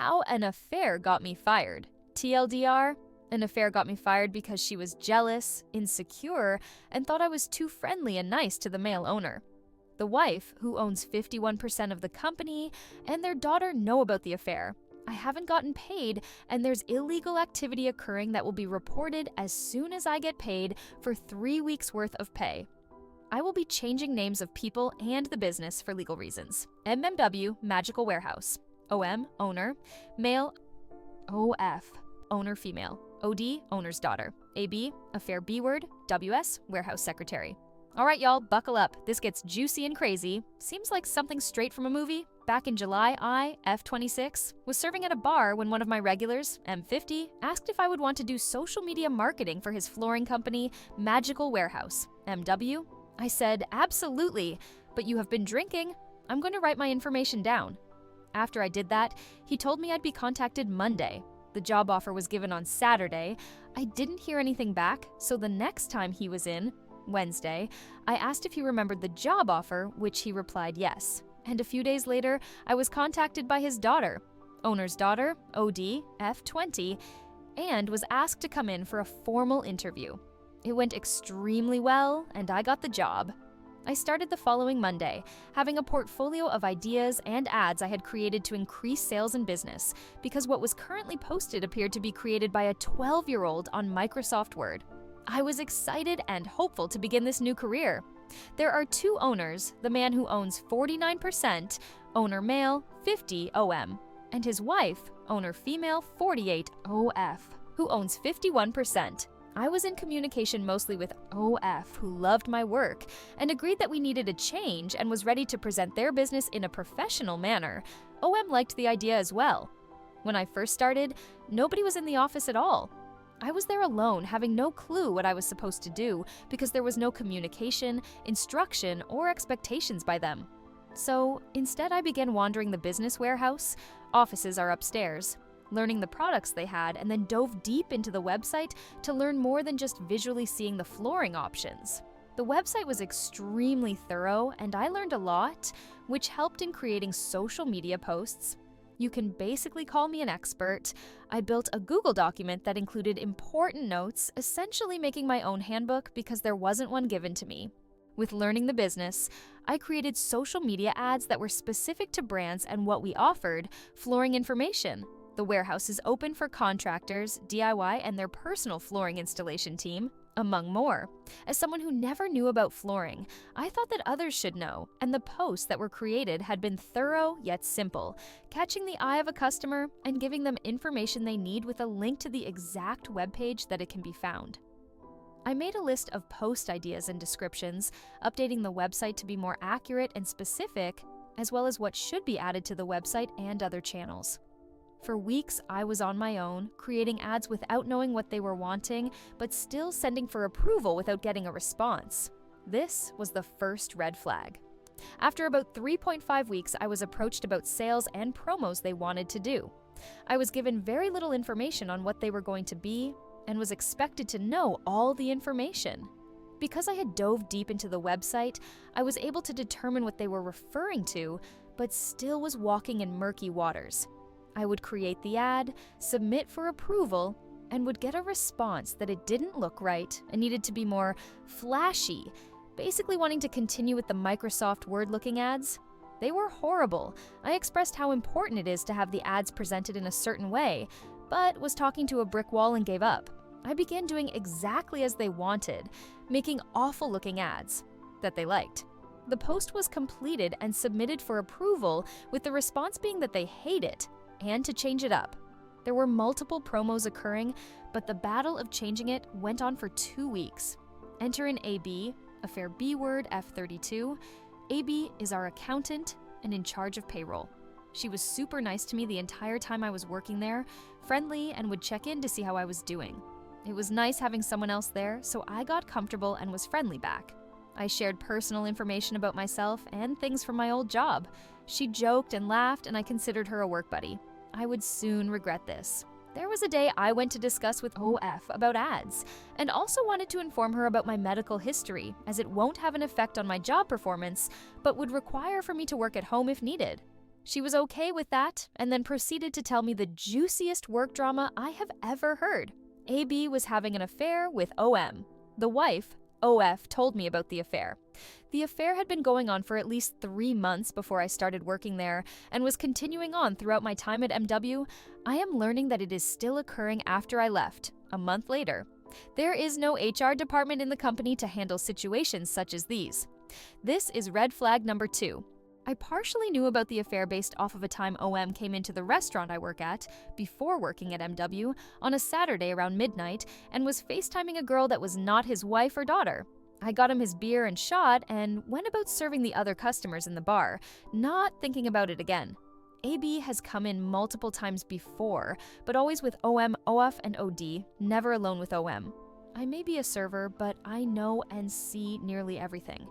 how an affair got me fired. TLDR, an affair got me fired because she was jealous, insecure, and thought I was too friendly and nice to the male owner. The wife, who owns 51% of the company, and their daughter know about the affair. I haven't gotten paid, and there's illegal activity occurring that will be reported as soon as I get paid for 3 weeks' worth of pay. I will be changing names of people and the business for legal reasons. MMW, Magical Warehouse. OM, owner. Male, OF, owner female. OD, owner's daughter. AB, affair B word. WS, warehouse secretary. All right, y'all, buckle up. This gets juicy and crazy. Seems like something straight from a movie. Back in July, I, F26, was serving at a bar when one of my regulars, M50, asked if I would want to do social media marketing for his flooring company, Magical Warehouse, MW. I said, absolutely, but you have been drinking. I'm going to write my information down. After I did that, he told me I'd be contacted Monday. The job offer was given on Saturday. I didn't hear anything back, so the next time he was in, Wednesday, I asked if he remembered the job offer, which he replied yes. And a few days later, I was contacted by his daughter, owner's daughter, OD, F20, and was asked to come in for a formal interview. It went extremely well, and I got the job. I started the following Monday, having a portfolio of ideas and ads I had created to increase sales and business, because what was currently posted appeared to be created by a 12-year-old on Microsoft Word. I was excited and hopeful to begin this new career. There are two owners, the man who owns 49%, owner male, 50 OM, and his wife, owner female, 48 OF, who owns 51%. I was in communication mostly with OF, who loved my work, and agreed that we needed a change and was ready to present their business in a professional manner. OM liked the idea as well. When I first started, nobody was in the office at all. I was there alone, having no clue what I was supposed to do because there was no communication, instruction, or expectations by them. So instead, I began wandering the business warehouse. Offices are upstairs, learning the products they had, and then dove deep into the website to learn more than just visually seeing the flooring options. The website was extremely thorough, and I learned a lot, which helped in creating social media posts. You can basically call me an expert. I built a Google document that included important notes, essentially making my own handbook because there wasn't one given to me. With learning the business, I created social media ads that were specific to brands and what we offered, flooring information. The warehouse is open for contractors, DIY, and their personal flooring installation team, among more. As someone who never knew about flooring, I thought that others should know, and the posts that were created had been thorough yet simple, catching the eye of a customer and giving them information they need with a link to the exact webpage that it can be found. I made a list of post ideas and descriptions, updating the website to be more accurate and specific, as well as what should be added to the website and other channels. For weeks, I was on my own, creating ads without knowing what they were wanting, but still sending for approval without getting a response. This was the first red flag. After about 3.5 weeks, I was approached about sales and promos they wanted to do. I was given very little information on what they were going to be, and was expected to know all the information. Because I had dove deep into the website, I was able to determine what they were referring to, but still was walking in murky waters. I would create the ad, submit for approval, and would get a response that it didn't look right and needed to be more flashy, basically wanting to continue with the Microsoft Word-looking ads. They were horrible. I expressed how important it is to have the ads presented in a certain way, but was talking to a brick wall and gave up. I began doing exactly as they wanted, making awful-looking ads that they liked. The post was completed and submitted for approval, with the response being that they hate it and to change it up. There were multiple promos occurring, but the battle of changing it went on for 2 weeks. Enter in AB, affair B word F32. AB is our accountant and in charge of payroll. She was super nice to me the entire time I was working there, friendly, and would check in to see how I was doing. It was nice having someone else there, so I got comfortable and was friendly back. I shared personal information about myself and things from my old job. She joked and laughed, and I considered her a work buddy. I would soon regret this. There was a day I went to discuss with OF about ads, and also wanted to inform her about my medical history, as it won't have an effect on my job performance, but would require for me to work at home if needed. She was okay with that and then proceeded to tell me the juiciest work drama I have ever heard. AB was having an affair with OM. The wife, OF, told me about the affair. The affair had been going on for at least 3 months before I started working there and was continuing on throughout my time at MW. I am learning that it is still occurring after I left, a month later. There is no HR department in the company to handle situations such as these. This is red flag number 2. I partially knew about the affair based off of a time OM came into the restaurant I work at, before working at MW, on a Saturday around midnight and was FaceTiming a girl that was not his wife or daughter. I got him his beer and shot and went about serving the other customers in the bar, not thinking about it again. AB has come in multiple times before, but always with OM, OF, and OD, never alone with OM. I may be a server, but I know and see nearly everything.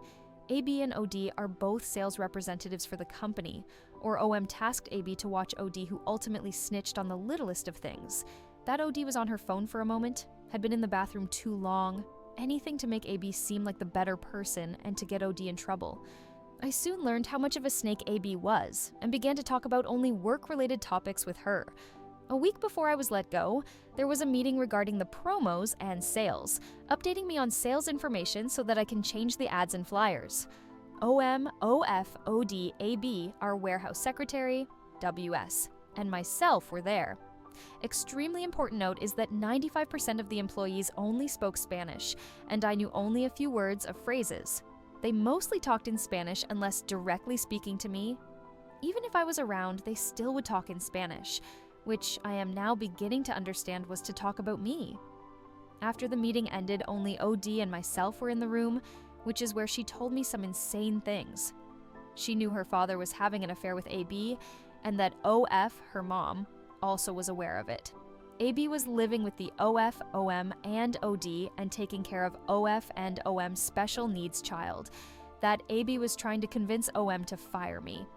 AB and OD are both sales representatives for the company, or OM tasked AB to watch OD, who ultimately snitched on the littlest of things. That OD was on her phone for a moment, had been in the bathroom too long, anything to make AB seem like the better person and to get OD in trouble. I soon learned how much of a snake AB was and began to talk about only work-related topics with her. A week before I was let go, there was a meeting regarding the promos and sales, updating me on sales information so that I can change the ads and flyers. OM, OF, OD, AB, our warehouse secretary, WS, and myself were there. Extremely important note is that 95% of the employees only spoke Spanish, and I knew only a few words of phrases. They mostly talked in Spanish unless directly speaking to me. Even if I was around, they still would talk in Spanish, which I am now beginning to understand was to talk about me. After the meeting ended, only OD and myself were in the room, which is where she told me some insane things. She knew her father was having an affair with AB, and that OF, her mom, also was aware of it. AB was living with the OF, OM, and OD and taking care of OF and OM's special needs child. That AB was trying to convince OM to fire me.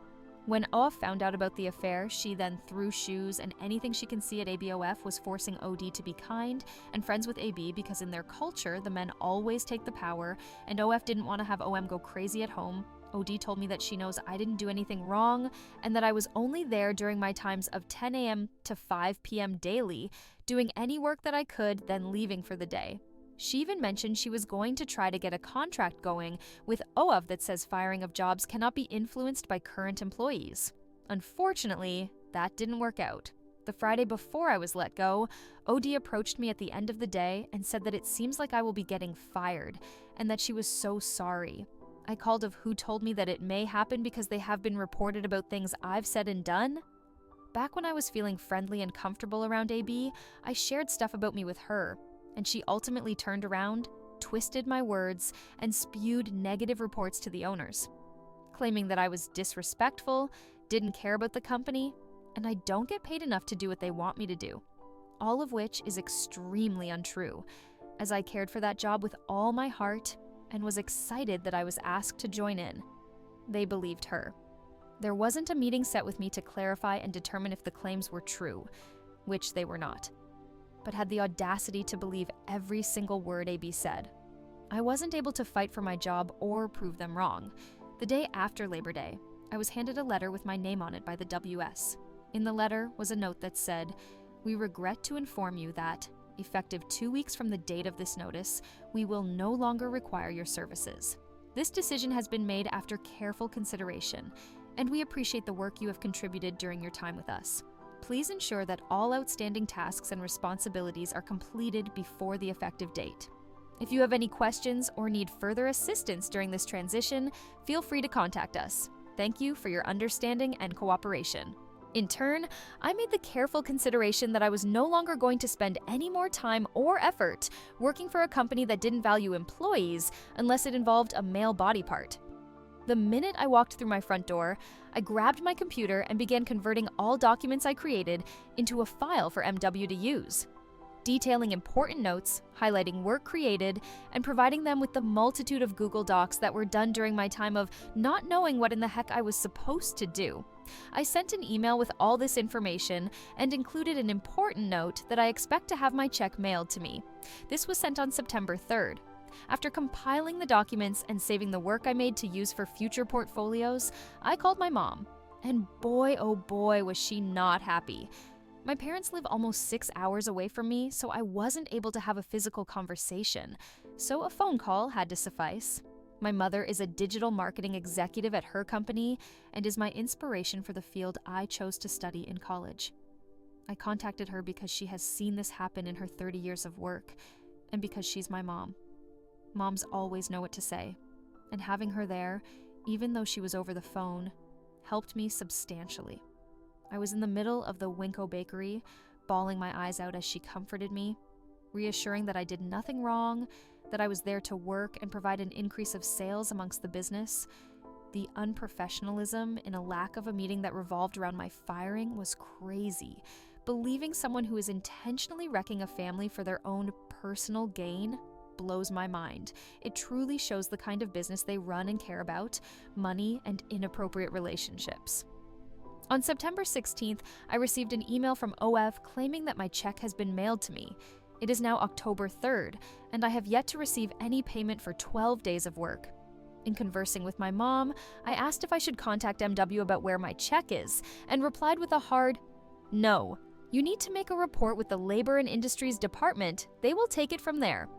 When OF found out about the affair, she then threw shoes and anything she can see at ABOF was forcing OD to be kind and friends with AB because in their culture, the men always take the power, and OF didn't want to have OM go crazy at home. OD told me that she knows I didn't do anything wrong and that I was only there during my times of 10 a.m. to 5 p.m. daily, doing any work that I could, then leaving for the day. She even mentioned she was going to try to get a contract going with OF that says firing of jobs cannot be influenced by current employees. Unfortunately, that didn't work out. The Friday before I was let go, OD approached me at the end of the day and said that it seems like I will be getting fired and that she was so sorry. I called of who told me that it may happen because they have been reported about things I've said and done. Back when I was feeling friendly and comfortable around AB, I shared stuff about me with her, and she ultimately turned around, twisted my words, and spewed negative reports to the owners, claiming that I was disrespectful, didn't care about the company, and I don't get paid enough to do what they want me to do. All of which is extremely untrue, as I cared for that job with all my heart and was excited that I was asked to join in. They believed her. There wasn't a meeting set with me to clarify and determine if the claims were true, which they were not, but had the audacity to believe every single word AB said. I wasn't able to fight for my job or prove them wrong. The day after Labor Day, I was handed a letter with my name on it by the WS. In the letter was a note that said, "We regret to inform you that, effective 2 weeks from the date of this notice, we will no longer require your services. This decision has been made after careful consideration, and we appreciate the work you have contributed during your time with us. Please ensure that all outstanding tasks and responsibilities are completed before the effective date. If you have any questions or need further assistance during this transition, feel free to contact us. Thank you for your understanding and cooperation." In turn, I made the careful consideration that I was no longer going to spend any more time or effort working for a company that didn't value employees unless it involved a male body part. The minute I walked through my front door, I grabbed my computer and began converting all documents I created into a file for MW to use, detailing important notes, highlighting work created, and providing them with the multitude of Google Docs that were done during my time of not knowing what in the heck I was supposed to do. I sent an email with all this information and included an important note that I expect to have my check mailed to me. This was sent on September 3rd. After compiling the documents and saving the work I made to use for future portfolios, I called my mom. And boy, oh boy, was she not happy. My parents live almost 6 hours away from me, so I wasn't able to have a physical conversation, so a phone call had to suffice. My mother is a digital marketing executive at her company and is my inspiration for the field I chose to study in college. I contacted her because she has seen this happen in her 30 years of work, and because she's my mom. Moms always know what to say, and having her there, even though she was over the phone, helped me substantially. I was in the middle of the Winko bakery, bawling my eyes out as she comforted me, reassuring that I did nothing wrong, that I was there to work and provide an increase of sales amongst the business. The unprofessionalism in a lack of a meeting that revolved around my firing was crazy. Believing someone who is intentionally wrecking a family for their own personal gain blows my mind. It truly shows the kind of business they run and care about, money and inappropriate relationships. On September 16th, I received an email from OF claiming that my check has been mailed to me. It is now October 3rd, and I have yet to receive any payment for 12 days of work. In conversing with my mom, I asked if I should contact MW about where my check is, and replied with a hard, "No. You need to make a report with the Labor and Industries Department. They will take it from there.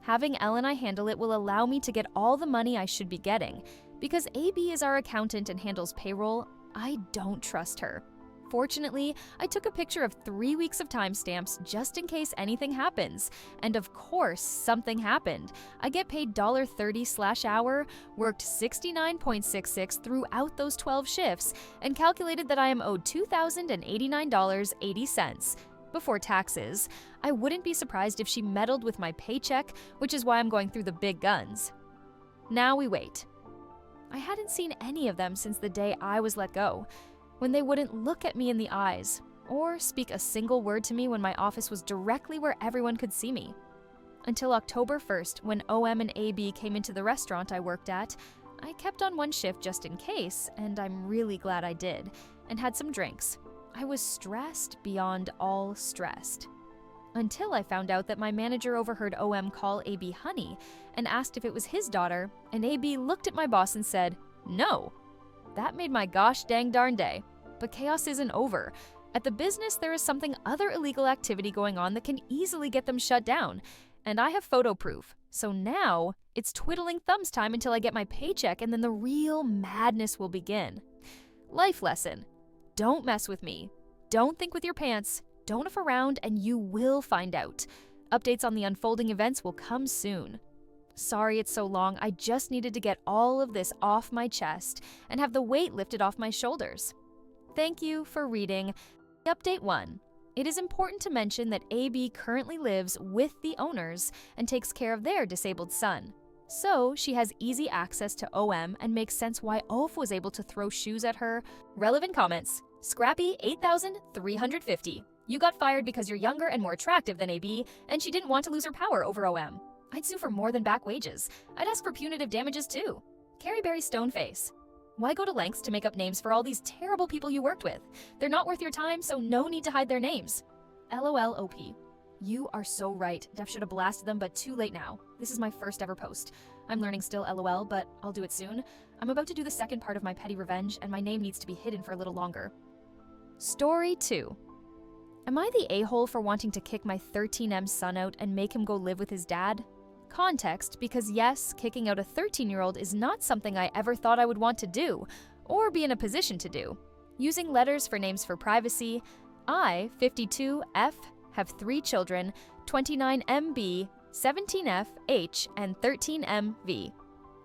Having Elle and I handle it will allow me to get all the money I should be getting. Because AB is our accountant and handles payroll, I don't trust her. Fortunately, I took a picture of 3 weeks of timestamps just in case anything happens. And of course, something happened. I get paid $30/hour, worked 69.66 throughout those 12 shifts, and calculated that I am owed $2,089.80. Before taxes. I wouldn't be surprised if she meddled with my paycheck, which is why I'm going through the big guns. Now we wait. I hadn't seen any of them since the day I was let go, when they wouldn't look at me in the eyes or speak a single word to me when my office was directly where everyone could see me. Until October 1st, when OM and AB came into the restaurant I worked at, I kept on one shift just in case, and I'm really glad I did, and had some drinks. I was stressed beyond all stressed. Until I found out that my manager overheard OM call AB honey and asked if it was his daughter, and AB looked at my boss and said, "No." That made my gosh dang darn day. But chaos isn't over. At the business, there is something other illegal activity going on that can easily get them shut down. And I have photo proof. So now, it's twiddling thumbs time until I get my paycheck, and then the real madness will begin. Life lesson. Don't mess with me. Don't think with your pants. Don't F around, and you will find out. Updates on the unfolding events will come soon. Sorry it's so long. I just needed to get all of this off my chest and have the weight lifted off my shoulders. Thank you for reading. Update 1. It is important to mention that AB currently lives with the owners and takes care of their disabled son. So she has easy access to OM and makes sense why OF was able to throw shoes at her. Relevant comments. Scrappy 8,350. You got fired because you're younger and more attractive than AB, and she didn't want to lose her power over OM. I'd sue for more than back wages. I'd ask for punitive damages too. Carrie Berry Stoneface. Why go to lengths to make up names for all these terrible people you worked with? They're not worth your time, so no need to hide their names. LOL OP. You are so right. Def should have blasted them, but too late now. This is my first ever post. I'm learning still LOL, but I'll do it soon. I'm about to do the second part of my petty revenge, and my name needs to be hidden for a little longer. Story 2. Am I the a-hole for wanting to kick my 13M son out and make him go live with his dad? Context, because yes, kicking out a 13-year-old is not something I ever thought I would want to do, or be in a position to do. Using letters for names for privacy, I, 52F, have 3 children, 29MB, 17F, H, and 13MV.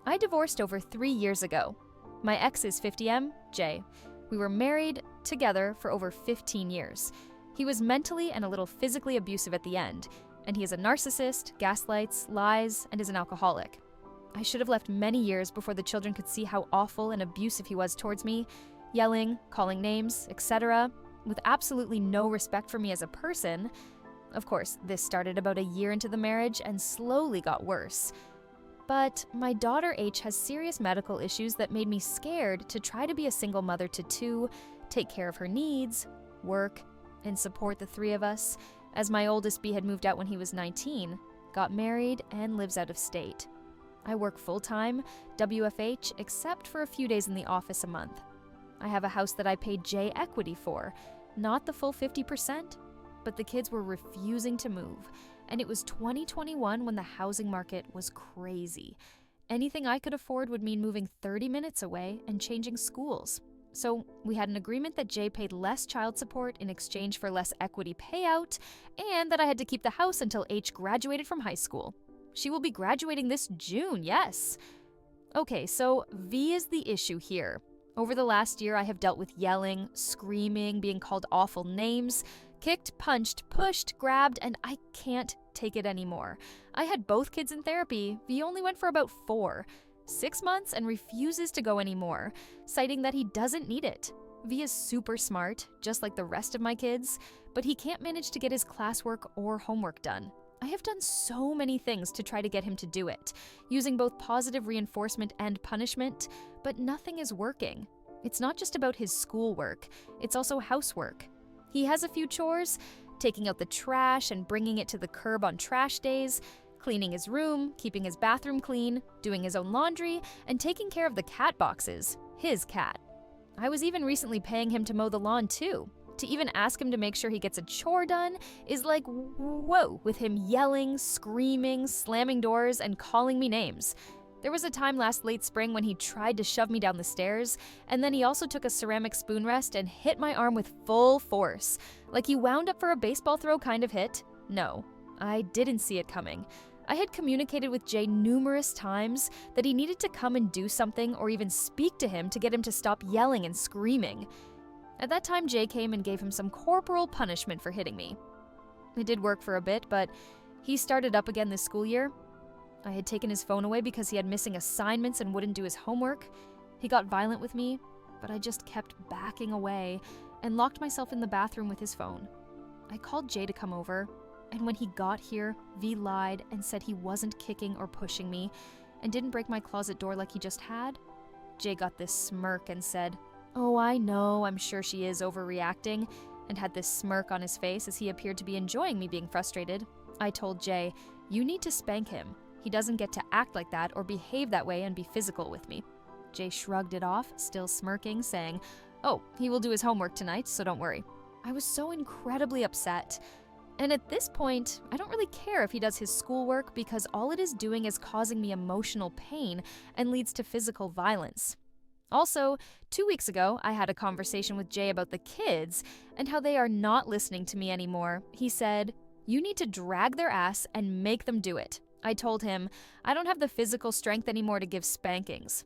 I divorced over 3 years ago. My ex is 50M, J. We were married together for over 15 years. He was mentally and a little physically abusive at the end, and he is a narcissist, gaslights, lies, and is an alcoholic. I should have left many years before the children could see how awful and abusive he was towards me, yelling, calling names, etc., with absolutely no respect for me as a person. Of course, this started about a year into the marriage and slowly got worse. But my daughter H has serious medical issues that made me scared to try to be a single mother to 2, take care of her needs, work, and support the 3 of us, as my oldest B had moved out when he was 19, got married, and lives out of state. I work full-time, WFH, except for a few days in the office a month. I have a house that I paid Jay equity for, not the full 50%, but the kids were refusing to move, and it was 2021 when the housing market was crazy. Anything I could afford would mean moving 30 minutes away and changing schools. So we had an agreement that Jay paid less child support in exchange for less equity payout, and that I had to keep the house until H graduated from high school. She will be graduating this June, yes. Okay, so V is the issue here. Over the last year, I have dealt with yelling, screaming, being called awful names, kicked, punched, pushed, grabbed, and I can't take it anymore. I had both kids in therapy. V only went for about 6 months and refuses to go anymore, citing that he doesn't need it. V is super smart, just like the rest of my kids, but he can't manage to get his classwork or homework done. I have done so many things to try to get him to do it, using both positive reinforcement and punishment, but nothing is working. It's not just about his schoolwork, it's also housework. He has a few chores, taking out the trash and bringing it to the curb on trash days, cleaning his room, keeping his bathroom clean, doing his own laundry, and taking care of the cat boxes, his cat. I was even recently paying him to mow the lawn too. To even ask him to make sure he gets a chore done is like, whoa, with him yelling, screaming, slamming doors, and calling me names. There was a time last late spring when he tried to shove me down the stairs, and then he also took a ceramic spoon rest and hit my arm with full force, like he wound up for a baseball throw kind of hit. No, I didn't see it coming. I had communicated with Jay numerous times that he needed to come and do something or even speak to him to get him to stop yelling and screaming. At that time, Jay came and gave him some corporal punishment for hitting me. It did work for a bit, but he started up again this school year. I had taken his phone away because he had missing assignments and wouldn't do his homework. He got violent with me, but I just kept backing away and locked myself in the bathroom with his phone. I called Jay to come over, and when he got here, V lied and said he wasn't kicking or pushing me and didn't break my closet door like he just had. Jay got this smirk and said, "Oh, I know, I'm sure she is overreacting," and had this smirk on his face as he appeared to be enjoying me being frustrated. I told Jay, "You need to spank him. He doesn't get to act like that or behave that way and be physical with me." Jay shrugged it off, still smirking, saying, "Oh, he will do his homework tonight, so don't worry." I was so incredibly upset. And at this point, I don't really care if he does his schoolwork because all it is doing is causing me emotional pain and leads to physical violence. Also, 2 weeks ago, I had a conversation with Jay about the kids and how they are not listening to me anymore. He said, "You need to drag their ass and make them do it." I told him, "I don't have the physical strength anymore to give spankings."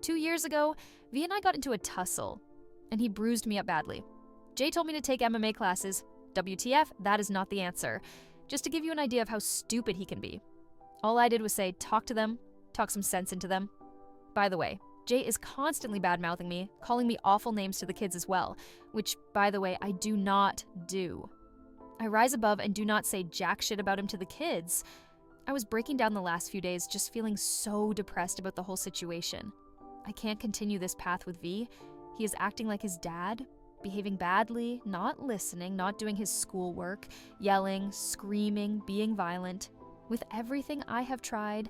2 years ago, V and I got into a tussle, and he bruised me up badly. Jay told me to take MMA classes. WTF, that is not the answer. Just to give you an idea of how stupid he can be. All I did was say, talk to them, talk some sense into them. By the way, Jay is constantly bad-mouthing me, calling me awful names to the kids as well, which, by the way, I do not do. I rise above and do not say jack shit about him to the kids. I was breaking down the last few days, just feeling so depressed about the whole situation. I can't continue this path with V. He is acting like his dad, behaving badly, not listening, not doing his schoolwork, yelling, screaming, being violent. With everything I have tried,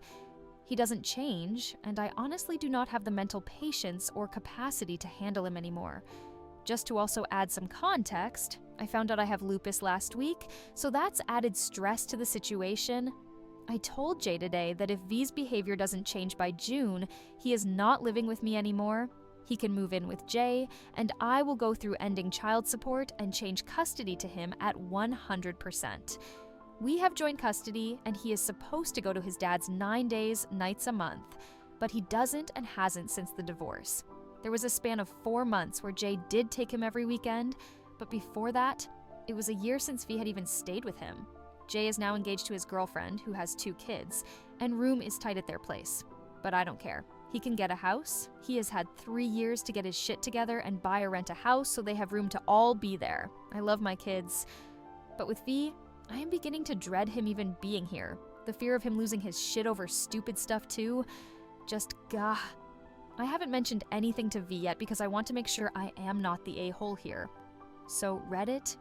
he doesn't change, and I honestly do not have the mental patience or capacity to handle him anymore. Just to also add some context, I found out I have lupus last week, so that's added stress to the situation. I told Jay today that if V's behavior doesn't change by June, he is not living with me anymore. He can move in with Jay, and I will go through ending child support and change custody to him at 100%. We have joint custody, and he is supposed to go to his dad's 9 days, nights a month, but he doesn't and hasn't since the divorce. There was a span of 4 months where Jay did take him every weekend, but before that, it was a year since V had even stayed with him. Jay is now engaged to his girlfriend, who has 2 kids, and room is tight at their place. But I don't care. He can get a house. He has had 3 years to get his shit together and buy or rent a house so they have room to all be there. I love my kids. But with V, I am beginning to dread him even being here. The fear of him losing his shit over stupid stuff too. Just gah. I haven't mentioned anything to V yet because I want to make sure I am not the a-hole here. So Reddit,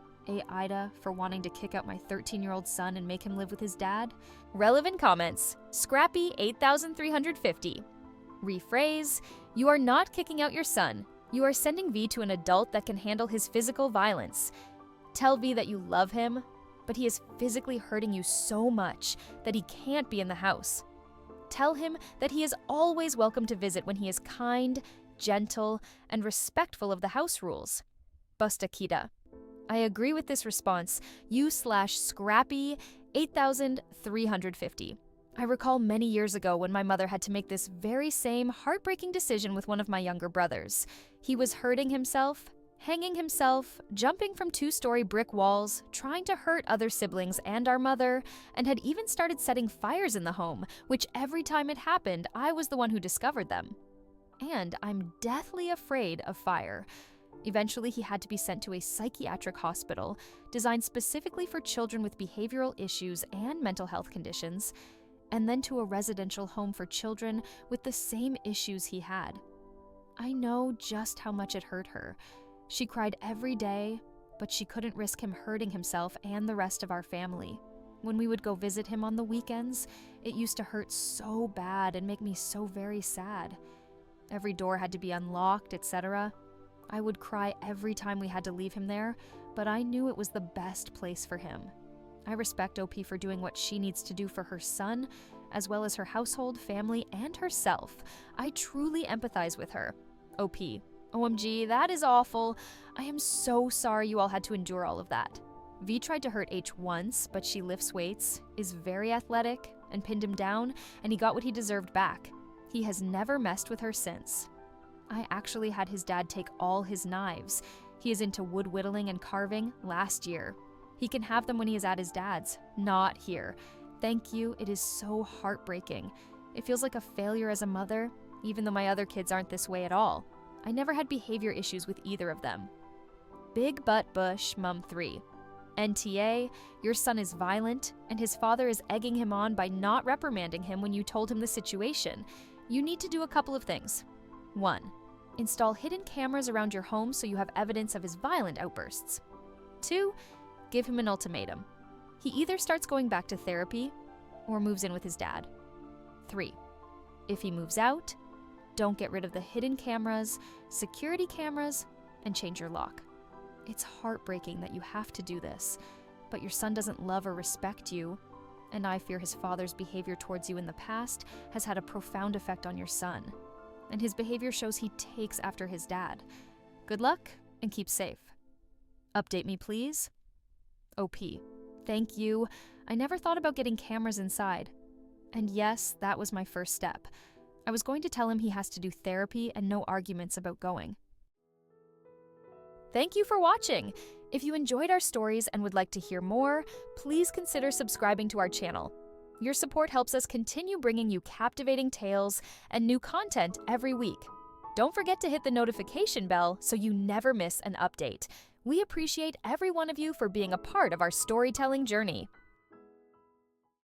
Ida for wanting to kick out my 13-year-old son and make him live with his dad. Relevant comments. Scrappy 8350. Rephrase, you are not kicking out your son. You are sending V to an adult that can handle his physical violence. Tell V that you love him, but he is physically hurting you so much that he can't be in the house. Tell him that he is always welcome to visit when he is kind, gentle, and respectful of the house rules. Busta Kita. I agree with this response. You/Scrappy 8350. I recall many years ago when my mother had to make this very same heartbreaking decision with one of my younger brothers. He was hurting himself, hanging himself, jumping from 2-story brick walls, trying to hurt other siblings and our mother, and had even started setting fires in the home, which every time it happened, I was the one who discovered them. And I'm deathly afraid of fire. Eventually, he had to be sent to a psychiatric hospital designed specifically for children with behavioral issues and mental health conditions, and then to a residential home for children with the same issues he had. I know just how much it hurt her. She cried every day, but she couldn't risk him hurting himself and the rest of our family. When we would go visit him on the weekends, it used to hurt so bad and make me so very sad. Every door had to be unlocked, etc. I would cry every time we had to leave him there, but I knew it was the best place for him. I respect OP for doing what she needs to do for her son, as well as her household, family, and herself. I truly empathize with her. OP. OMG, that is awful. I am so sorry you all had to endure all of that. V tried to hurt H once, but she lifts weights, is very athletic, and pinned him down, and he got what he deserved back. He has never messed with her since. I actually had his dad take all his knives. He is into wood whittling and carving last year. He can have them when he is at his dad's, not here. Thank you, it is so heartbreaking. It feels like a failure as a mother, even though my other kids aren't this way at all. I never had behavior issues with either of them. Big Butt Bush, Mum 3. NTA, your son is violent, and his father is egging him on by not reprimanding him when you told him the situation. You need to do a couple of things. 1. Install hidden cameras around your home so you have evidence of his violent outbursts. 2. Give him an ultimatum. He either starts going back to therapy or moves in with his dad. 3. If he moves out, don't get rid of the hidden cameras, security cameras, and change your lock. It's heartbreaking that you have to do this, but your son doesn't love or respect you, and I fear his father's behavior towards you in the past has had a profound effect on your son, and his behavior shows he takes after his dad. Good luck, and keep safe. Update me, please. OP. Thank you. I never thought about getting cameras inside. And yes, that was my first step. I was going to tell him he has to do therapy and no arguments about going. Thank you for watching. If you enjoyed our stories and would like to hear more, please consider subscribing to our channel. Your support helps us continue bringing you captivating tales and new content every week. Don't forget to hit the notification bell so you never miss an update. We appreciate every one of you for being a part of our storytelling journey.